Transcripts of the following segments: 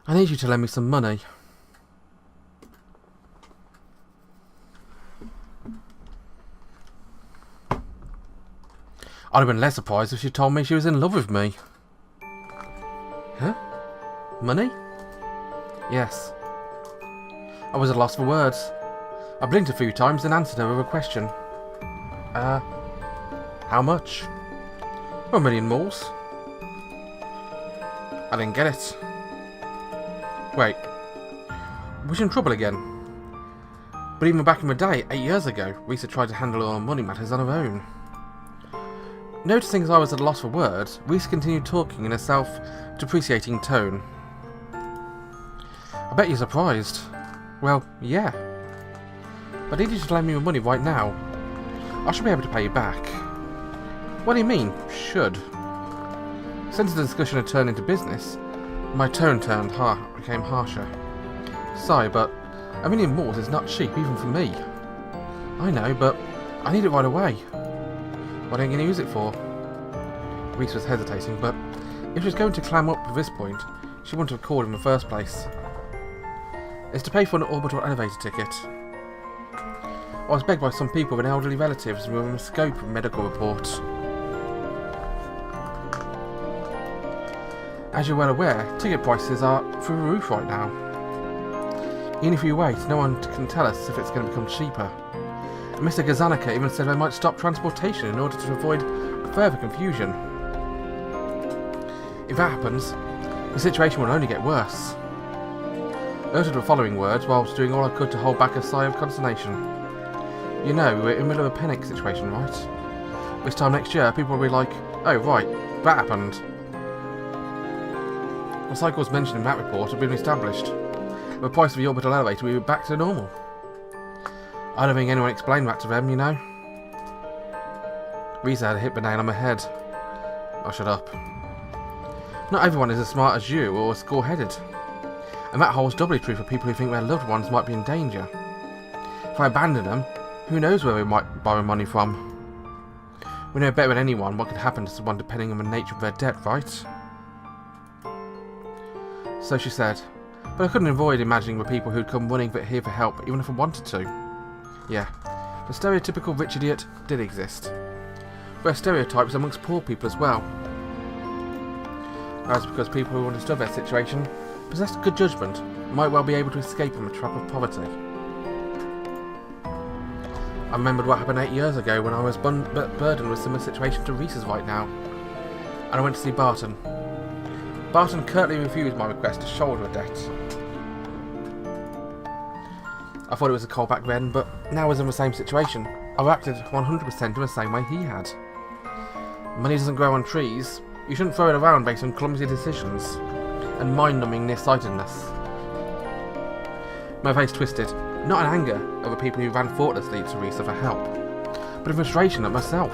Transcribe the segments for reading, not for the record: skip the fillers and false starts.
I need you to lend me some money. I'd have been less surprised if she told me she was in love with me. Huh? Money? Yes. I was at a loss for words. I blinked a few times and answered her with a question. How much? 1 million moles. I didn't get it. Wait. Was she in trouble again? But even back in the day, 8 years ago, Risa tried to handle all her money matters on her own. Noticing as I was at a loss for words, Risa continued talking in a self-depreciating tone. I bet you're surprised. Well, yeah. But I need you to lend me your money right now. I should be able to pay you back. What do you mean, should? Since the discussion had turned into business, my tone became harsher. Sorry, but 1 million moles is not cheap even for me. I know, but I need it right away. What are you going to use it for? Reese was hesitating, but if she was going to clam up at this point, she wouldn't have called in the first place. It's to pay for an orbital elevator ticket. I was begged by some people with elderly relatives within the scope of medical report. As you're well aware, ticket prices are through the roof right now. Even if you wait, no one can tell us if it's going to become cheaper. And Mr. Gazanica even said they might stop transportation in order to avoid further confusion. If that happens, the situation will only get worse. I uttered the following words whilst doing all I could to hold back a sigh of consternation. You know, we're in the middle of a panic situation, right? This time next year, people will be like, oh right, that happened. The cycles mentioned in that report have been established. The price of the orbital elevator will be back to normal. I don't think anyone explained that to them, you know. Risa had hit the nail on the head. I shut up. Not everyone is as smart as you or as score-headed. And that holds doubly true for people who think their loved ones might be in danger. If I abandon them, who knows where we might borrow money from? We know better than anyone what could happen to someone depending on the nature of their debt, right? So she said, but I couldn't avoid imagining the people who'd come running here for help even if I wanted to. Yeah, the stereotypical rich idiot did exist. There are stereotypes amongst poor people as well. That's because people who understood their situation, possessed good judgment, might well be able to escape from the trap of poverty. I remembered what happened 8 years ago when I was burdened with a similar situation to Reese's right now, and I went to see Barton. Barton curtly refused my request to shoulder a debt. I thought it was a callback then, but now I was in the same situation. I acted 100% in the same way he had. Money doesn't grow on trees. You shouldn't throw it around based on clumsy decisions and mind-numbing nearsightedness. My face twisted, not in anger over people who ran thoughtlessly to Risa for help, but in frustration at myself.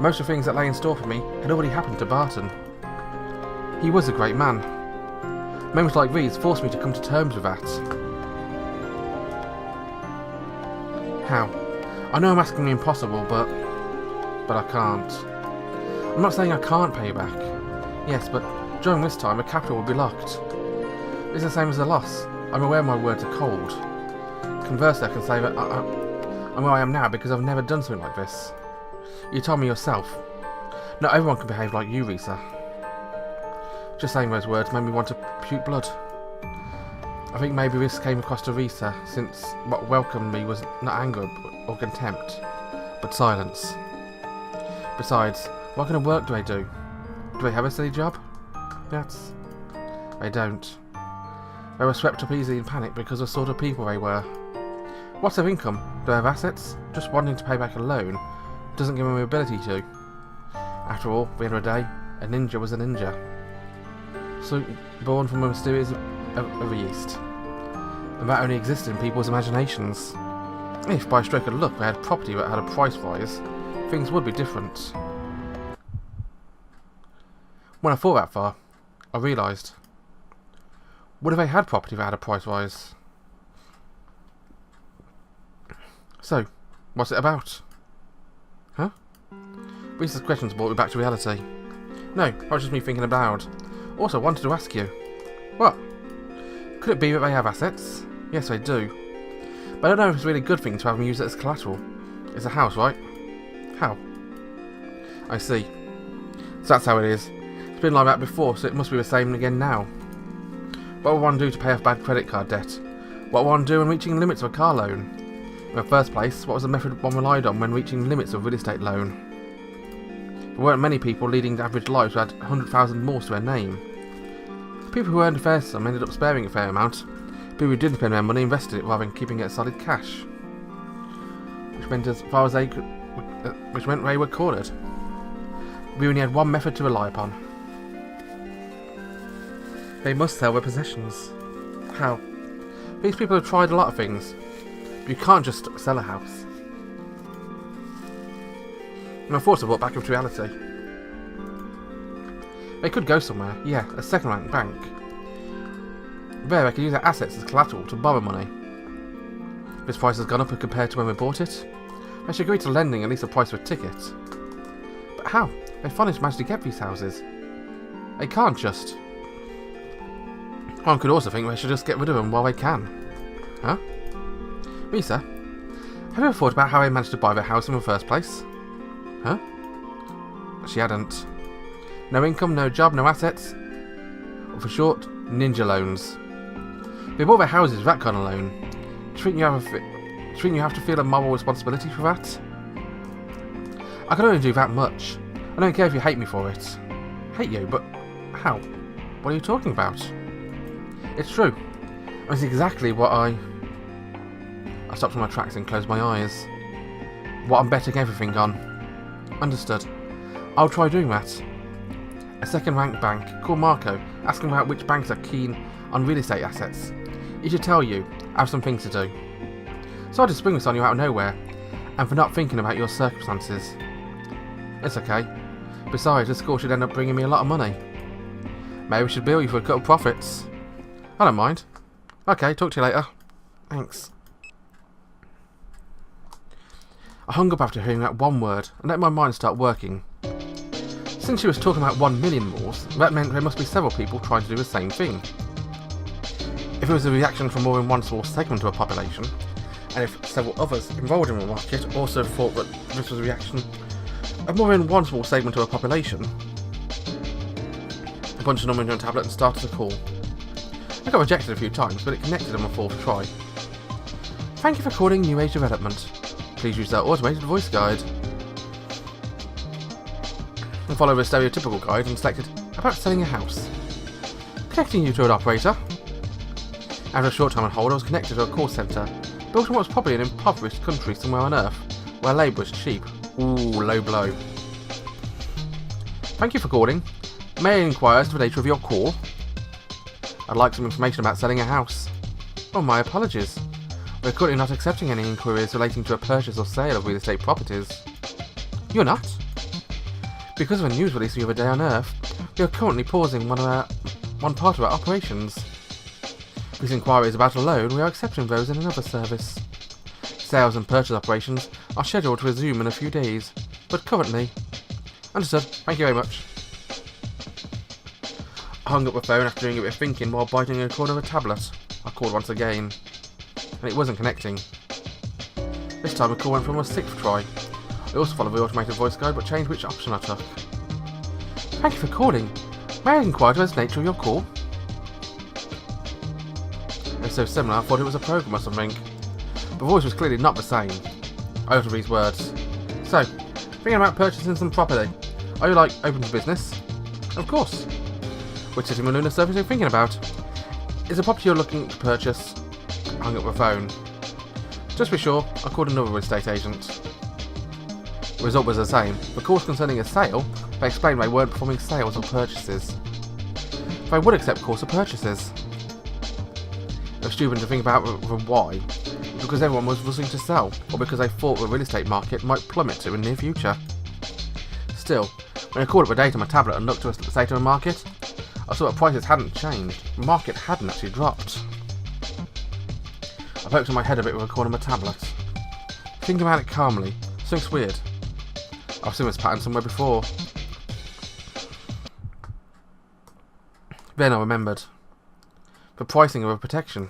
Most of the things that lay in store for me had already happened to Barton. He was a great man. Moments like these forced me to come to terms with that. How? I know I'm asking the impossible, but I can't. I'm not saying I can't pay you back. Yes, but during this time, the capital will be locked. It's the same as a loss. I'm aware my words are cold. Conversely, I can say that I'm where I am now because I've never done something like this. You told me yourself. Not everyone can behave like you, Risa. Just saying those words made me want to puke blood. I think maybe this came across to Risa, since what welcomed me was not anger or contempt, but silence. Besides, what kind of work do I do? Do I have a steady job? Yes. I don't. They were swept up easily in panic because of the sort of people they were. What's their income? Do they have assets? Just wanting to pay back a loan doesn't give them the ability to. After all, at the end of the day, a ninja was a ninja. So, born from a mysterious of the East. And that only existed in people's imaginations. If, by a stroke of luck, they had property that had a price rise, things would be different. When I thought that far, I realised. What if they had property that had a price rise? So, what's it about? Huh? Reese's questions brought me back to reality. No, that was just me thinking aloud. Also, I wanted to ask you. What? Could it be that they have assets? Yes, they do. But I don't know if it's a really good thing to have them use it as collateral. It's a house, right? How? I see. So that's how it is. It's been like that before, so it must be the same again now. What would one do to pay off bad credit card debt? What would one do when reaching the limits of a car loan? In the first place, what was the method one relied on when reaching the limits of a real estate loan? There weren't many people leading average lives who had 100,000 more to their name. People who earned a fair sum ended up sparing a fair amount. People who didn't spend their money invested it rather than keeping it as solid cash. Which meant they were cornered. We only had one method to rely upon. They must sell their possessions. How? These people have tried a lot of things. But you can't just sell a house. My thoughts are brought back into reality. They could go somewhere, yeah, a second-rank bank. There they could use their assets as collateral to borrow money. This price has gone up compared to when we bought it. They should agree to lending at least the price of a ticket. But how? They finally managed to get these houses. They can't just. One could also think they should just get rid of them while they can. Huh? Lisa, have you ever thought about how they managed to buy their house in the first place? Huh? She hadn't. No income, no job, no assets. Or for short, ninja loans. They bought their houses with that kind of loan. Do you think you have to feel a moral responsibility for that? I can only do that much. I don't care if you hate me for it. Hate you? But how? What are you talking about? It's true. That's exactly what I stopped in my tracks and closed my eyes. What I'm betting everything on. Understood. I'll try doing that. A second-rank bank, call Marco, ask him about which banks are keen on real estate assets. He should tell you. I have some things to do. Sorry to spring this on you out of nowhere, and for not thinking about your circumstances. It's okay. Besides, this call should end up bringing me a lot of money. Maybe we should bill you for a cut of profits. I don't mind. Okay, talk to you later. Thanks. I hung up after hearing that one word and let my mind start working. Since she was talking about 1 million moors, that meant there must be several people trying to do the same thing. If it was a reaction from more than one small segment of a population, and if several others involved in the market also thought that this was a reaction of more than one small segment of a population, I punched the number into a tablet and started the call. I got rejected a few times, but it connected on my fourth try. Thank you for calling New Age Development. Please use our automated voice guide. And follow the stereotypical guide and selected about selling a house. Connecting you to an operator. After a short time on hold, I was connected to a call centre, built in what was probably an impoverished country somewhere on Earth, where labour is cheap. Ooh, low blow. Thank you for calling. May I inquire as to the nature of your call? I'd like some information about selling a house. Oh, my apologies. We're currently not accepting any inquiries relating to a purchase or sale of real estate properties. You're not? Because of a news release the other day on Earth, we are currently pausing one part of our operations. This inquiry is about a loan. We are accepting those in another service. Sales and purchase operations are scheduled to resume in a few days, but currently... Understood. Thank you very much. I hung up the phone after doing a bit of thinking while biting a corner of a tablet. I called once again, and it wasn't connecting. This time the call went from a 6th try. I also followed the automated voice guide but changed which option I took. Thank you for calling. May I inquire as to the nature of your call? It was so similar I thought it was a program or something. The voice was clearly not the same. I uttered these words. So, thinking about purchasing some property. Are you, open to business? Of course. Which city in the lunar surface are you thinking about? Is the property you're looking to purchase? I hung up the phone. Just to be sure, I called another real estate agent. The result was the same. The calls concerning a sale, they explained they weren't performing sales or purchases. They would accept calls for purchases. It was stupid to think about the why. Because everyone was rushing to sell, or because they thought the real estate market might plummet to in the near future. Still, when I called up the data on my tablet and looked at the state of the market, I saw that prices hadn't changed. The market hadn't actually dropped. I poked on my head a bit with a corner of my tablet. Thinking about it calmly, something's weird. I've seen this pattern somewhere before. Then I remembered. for pricing of a protection,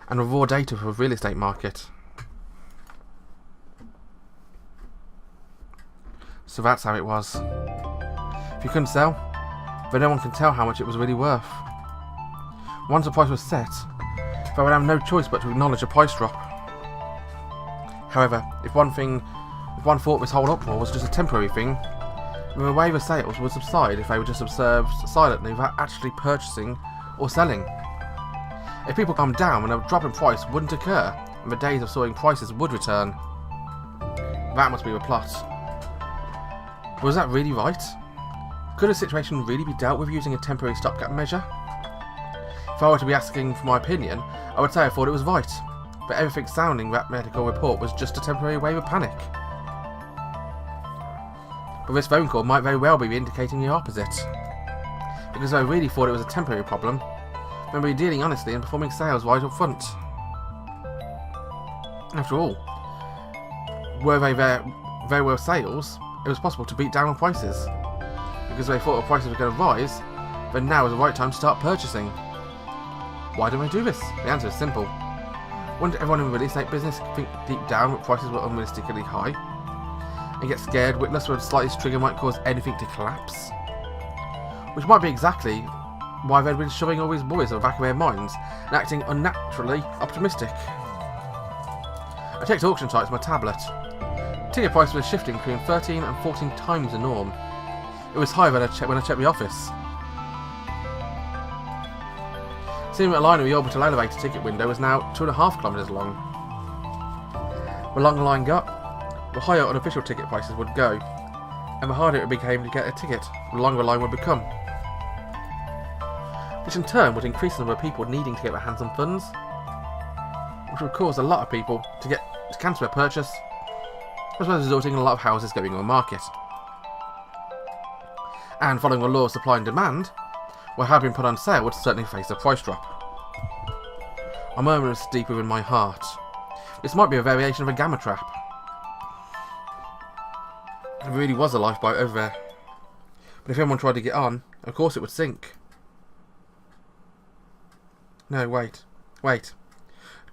and with raw data for the real estate market. So that's how it was. If you couldn't sell, then no one can tell how much it was really worth. Once the price was set, they would have no choice but to acknowledge a price drop. However, if one thought this whole uproar was just a temporary thing, then the wave of sales would subside if they were just observed silently without actually purchasing or selling. If people calmed down, then a drop in price wouldn't occur, and the days of soaring prices would return. That must be the plot. But was that really right? Could a situation really be dealt with using a temporary stopgap measure? If I were to be asking for my opinion, I would say I thought it was right, but everything sounding that medical report was just a temporary wave of panic. But this phone call might very well be indicating the opposite. Because if I really thought it was a temporary problem, then we'd be dealing honestly and performing sales right up front. After all, were they very well sales, it was possible to beat down on prices. Because they thought the prices were going to rise, then now is the right time to start purchasing. Why don't we do this? The answer is simple. Wouldn't everyone in the real estate business think deep down that prices were unrealistically high? And get scared witless where the slightest trigger might cause anything to collapse? Which might be exactly why they'd been shoving all these worries at the back of their minds and acting unnaturally optimistic. I checked auction sites on my tablet. Ticket prices were shifting between 13 and 14 times the norm. It was higher than when I checked the office. Seeing that a line of the orbital elevator ticket window was now 2.5 kilometres long. The longer the line got, the higher unofficial ticket prices would go, and the harder it became to get a ticket, the longer the line would become. Which in turn would increase the number of people needing to get their hands on funds, which would cause a lot of people to cancel their purchase, as well as resulting in a lot of houses going on the market. And following the law of supply and demand, what had been put on sale would certainly face a price drop. A murmur was deep within my heart. This might be a variation of a gamma trap. There really was a lifeboat over there. But if anyone tried to get on, of course it would sink. No, wait.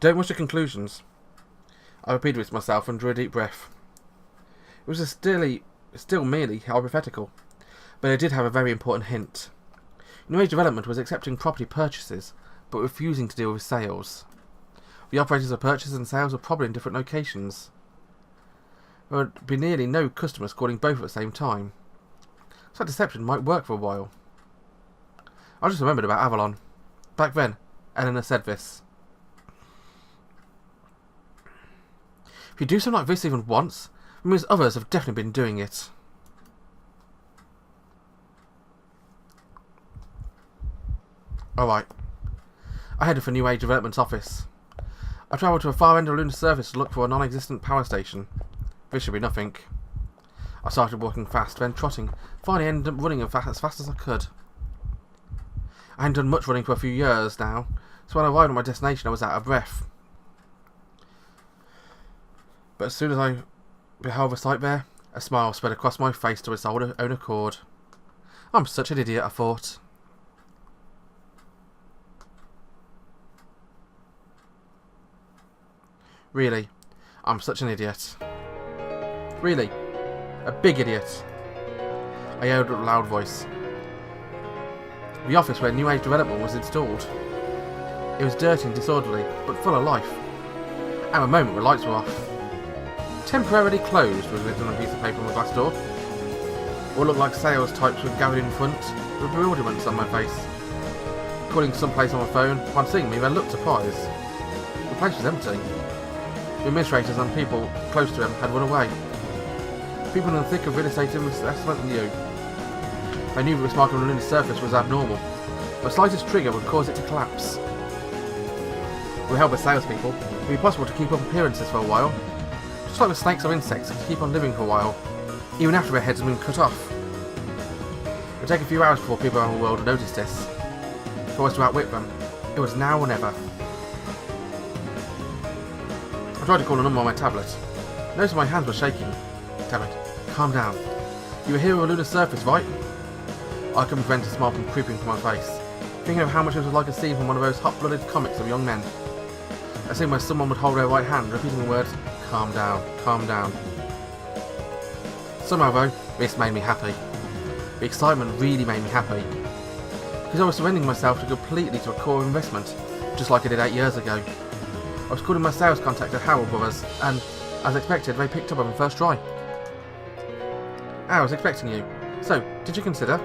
Don't rush to conclusions. I repeated this to myself and drew a deep breath. It was still merely hypothetical, but it did have a very important hint. New Age development was accepting property purchases, but refusing to deal with sales. The operators of purchases and sales were probably in different locations. There would be nearly no customers calling both at the same time. So that deception might work for a while. I just remembered about Avalon. Back then, Eleanor said this. If you do something like this even once, it means others have definitely been doing it. Alright. I headed for New Age Development's office. I travelled to a far end of the lunar surface to look for a non-existent power station. This should be nothing. I started walking fast, then trotting, finally ended up running as fast as I could. I hadn't done much running for a few years now, so when I arrived at my destination I was out of breath. But as soon as I beheld the sight there, a smile spread across my face to its own accord. I'm such an idiot, I thought. Really, I'm such an idiot. Really, a big idiot. I yelled at a loud voice. The office where New Age development was installed. It was dirty and disorderly, but full of life. At the moment, the lights were off. Temporarily closed was written on a piece of paper on the glass door. All looked like sales types were gathered in front, with bewilderment on my face. Calling someplace on my phone, upon seeing me, they looked surprised. The place was empty. The administrators and people close to him had run away. People in the thick of real estate investment knew. They knew that this mark on the lunar surface was abnormal. The slightest trigger would cause it to collapse. With help of salespeople, it would be possible to keep up appearances for a while. Just like the snakes or insects that keep on living for a while, even after their heads have been cut off. It would take a few hours before people around the world would notice this. For us to outwit them, it was now or never. I tried to call a number on my tablet. Noticed my hands were shaking. Damn it, calm down. You were here on the lunar surface, right? I couldn't prevent a smile from creeping to my face. thinking of how much it was like a scene from one of those hot-blooded comics of young men. A scene where someone would hold their right hand, repeating the words, "Calm down, calm down." Somehow though, this made me happy. The excitement really made me happy. Because I was surrendering myself completely to a core investment, just like I did 8 years ago. I was calling my sales contact at Howell Brothers, and, as expected, they picked up on the first try. I was expecting you. So, did you consider?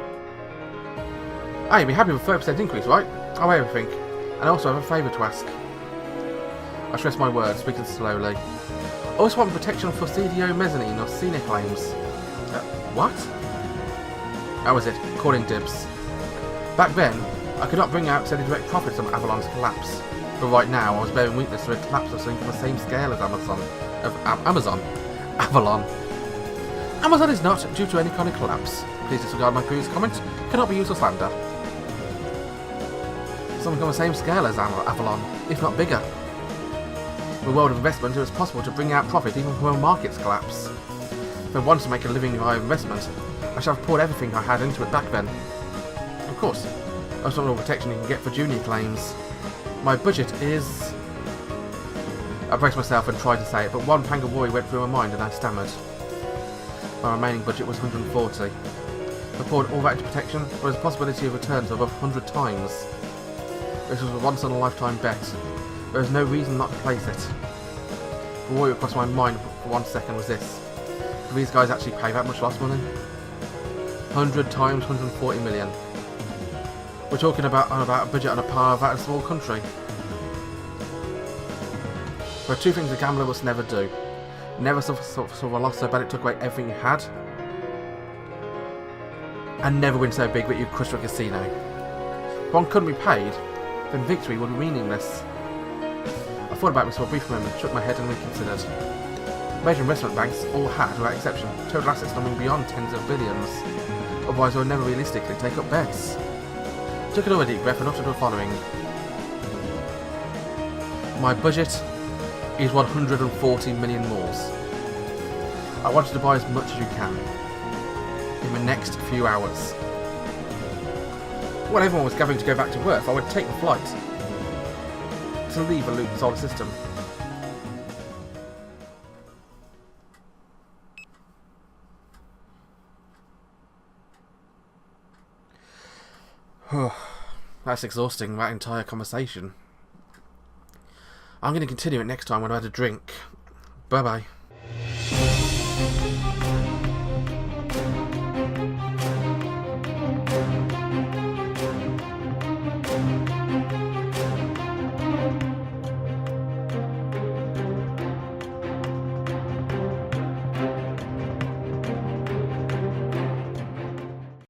Ah, you'd be happy with a 30% increase, right? I'll weigh everything. And I also have a favour to ask. I stress my words, speaking slowly. I also want protection for CDO mezzanine or senior claims. What? How was it? Calling dibs. Back then, I could not bring out any direct profits from Avalon's collapse. But right now, I was bearing witness to a collapse of something on the same scale as Avalon. Amazon is not due to any kind of collapse. Please disregard my previous comment. Cannot be used for slander. Something on the same scale as Avalon, if not bigger. In the world of investment, it was possible to bring out profit even from a market's collapse. If I wanted to make a living via investment, I should have poured everything I had into it back then. Of course, that's not all protection you can get for junior claims. My budget is... I braced myself and tried to say it, but one pang of worry went through my mind and I stammered. My remaining budget was 140. If I poured all that into protection, there was a possibility of returns of above 100 times. This was a once-in-a-lifetime bet. There was no reason not to place it. The worry that crossed my mind for 1 second was this. Do these guys actually pay that much lost money? 100 times 140 million. We're talking about a budget on a par of that of a small country. There are two things a gambler must never do. Never suffer a loss so bad it took away everything you had. And never win so big that you crushed a casino. If one couldn't be paid, then victory would be meaningless. I thought about this for a brief moment, shook my head and reconsidered. Major investment banks all had, without exception, total assets numbering beyond tens of billions. Otherwise they would never realistically take up bets. I took another deep breath and uttered the following. My budget is 140 million mores. I want you to buy as much as you can in the next few hours. When everyone was gathering to go back to Earth, I would take the flight to leave the solar system. That's exhausting, that entire conversation. I'm going to continue it next time when I've had a drink. Bye bye.